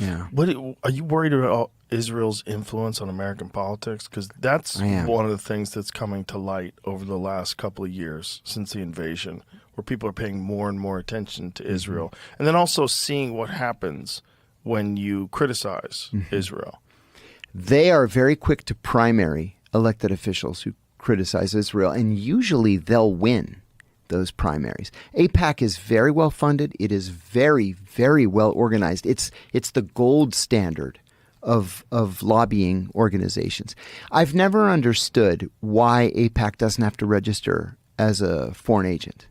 Yeah. Are you worried about Israel's influence on American politics? Because that's one of the things that's coming to light over the last couple of years since the invasion, where people are paying more and more attention to Israel. And then also seeing what happens when you criticize Israel. They are very quick to primary elected officials who criticize Israel, and usually they'll win those primaries. AIPAC is very well funded. It is very, very well organized. It's the gold standard of lobbying organizations. I've never understood why AIPAC doesn't have to register as a foreign agent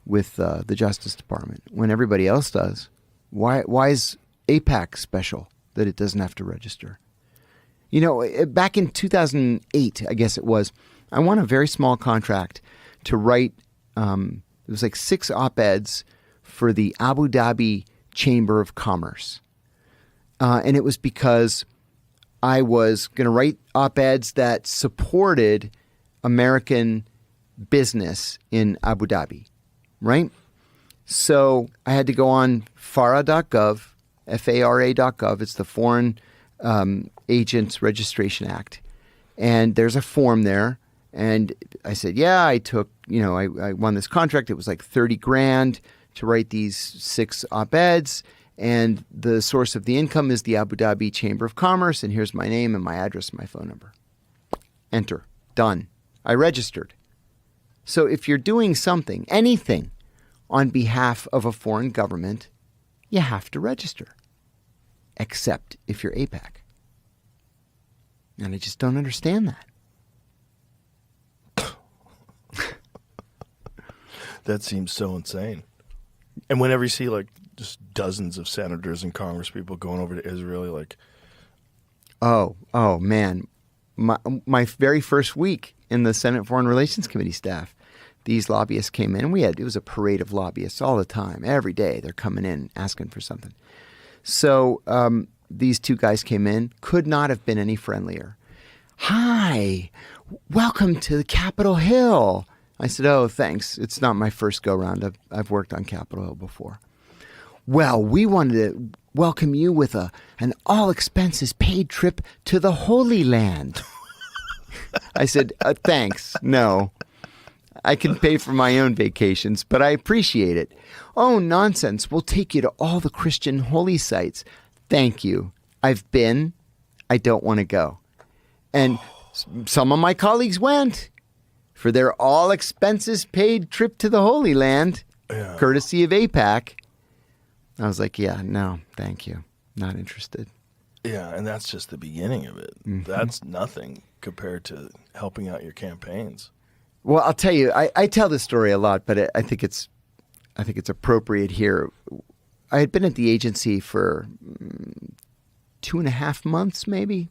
with the Justice Department when everybody else does. Why is AIPAC special that it doesn't have to register? You know, back in 2008, I guess it was, I won a very small contract to write, it was like 6 op-eds for the Abu Dhabi Chamber of Commerce. And it was because I was going to write op-eds that supported American business in Abu Dhabi, right? So I had to go on FARA.gov, FARA.gov. It's the Foreign Agents Registration Act. And there's a form there. And I said, yeah, I took, I won this contract. It was like $30,000 to write these 6 op-eds. And the source of the income is the Abu Dhabi Chamber of Commerce. And here's my name and my address and my phone number. Enter. Done. I registered. So if you're doing something, anything, on behalf of a foreign government, you have to register. Except if you're AIPAC. And I just don't understand that. That seems so insane. And whenever you see like just dozens of senators and congresspeople going over to Israel, you're like, oh man, my very first week in the Senate Foreign Relations Committee staff, these lobbyists came in. It was a parade of lobbyists all the time. Every day they're coming in asking for something. So these 2 guys came in, could not have been any friendlier. Hi, welcome to Capitol Hill. I said, oh, thanks. It's not my first go-round. I've worked on Capitol Hill before. Well, we wanted to welcome you with an all-expenses-paid trip to the Holy Land. I said, thanks. No. I can pay for my own vacations, but I appreciate it. Oh, nonsense. We'll take you to all the Christian holy sites. Thank you. I've been. I don't want to go. And some of my colleagues went for their all-expenses-paid trip to the Holy Land, courtesy of AIPAC. I was like, yeah, no, thank you. Not interested. Yeah, and that's just the beginning of it. That's nothing compared to helping out your campaigns. Well, I'll tell you, I tell this story a lot, but I think it's appropriate here. I had been at the agency for 2.5 months, maybe.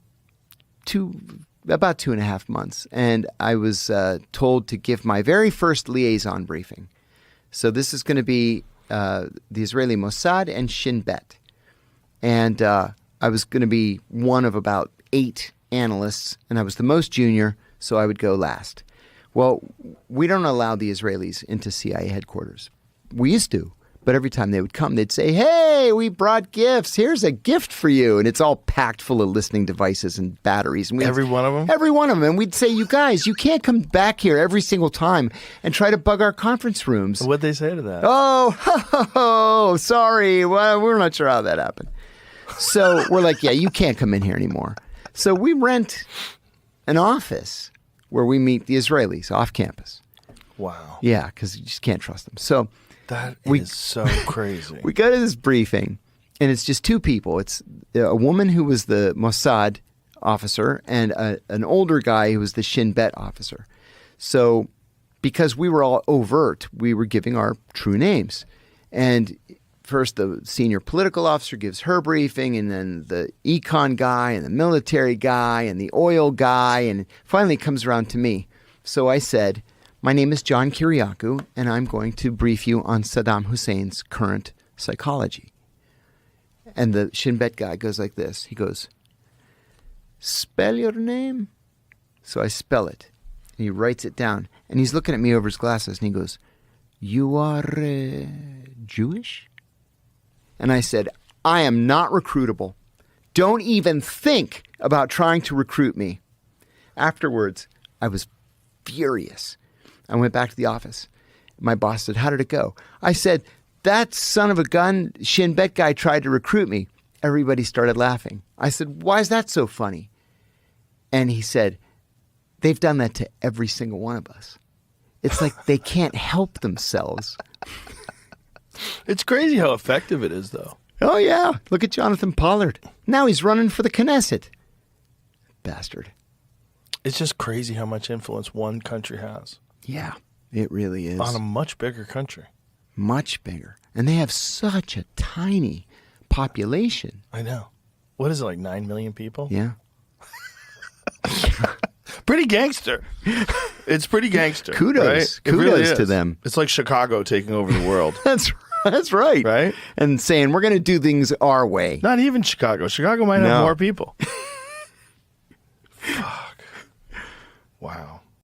About 2.5 months. And I was told to give my very first liaison briefing. So this is going to be the Israeli Mossad and Shin Bet. And I was going to be one of about 8 analysts, and I was the most junior, so I would go last. Well, we don't allow the Israelis into CIA headquarters. We used to. But every time they would come, they'd say, hey, we brought gifts. Here's a gift for you. And it's all packed full of listening devices and batteries. And every one of them? Every one of them. And we'd say, you guys, you can't come back here every single time and try to bug our conference rooms. What'd they say to that? Oh, sorry. Well, we're not sure how that happened. So we're like, yeah, you can't come in here anymore. So we rent an office where we meet the Israelis off campus. Wow. Yeah, because you just can't trust them. So that is so crazy. We go to this briefing, and it's just 2 people. It's a woman who was the Mossad officer and an older guy who was the Shin Bet officer. So because we were all overt, we were giving our true names. And first the senior political officer gives her briefing, and then the econ guy and the military guy and the oil guy, and finally it comes around to me. So I said, my name is John Kiriakou, and I'm going to brief you on Saddam Hussein's current psychology. And the Shin Bet guy goes like this. He goes, spell your name? So I spell it. And he writes it down. And he's looking at me over his glasses, and he goes, you are Jewish? And I said, I am not recruitable. Don't even think about trying to recruit me. Afterwards, I was furious. I went back to the office. My boss said, how did it go? I said, that son of a gun, Shin Bet guy tried to recruit me. Everybody started laughing. I said, why is that so funny? And he said, they've done that to every single one of us. It's like they can't help themselves. It's crazy how effective it is, though. Oh, yeah. Look at Jonathan Pollard. Now he's running for the Knesset. Bastard. It's just crazy how much influence one country has. Yeah, it really is. On a much bigger country. Much bigger. And they have such a tiny population. I know. What is it, like 9 million people? Yeah. Pretty gangster. It's pretty gangster. Kudos. Right? Kudos to them. It's like Chicago taking over the world. That's right. Right? And saying, we're going to do things our way. Not even Chicago. Chicago might have more people. Fuck. Wow.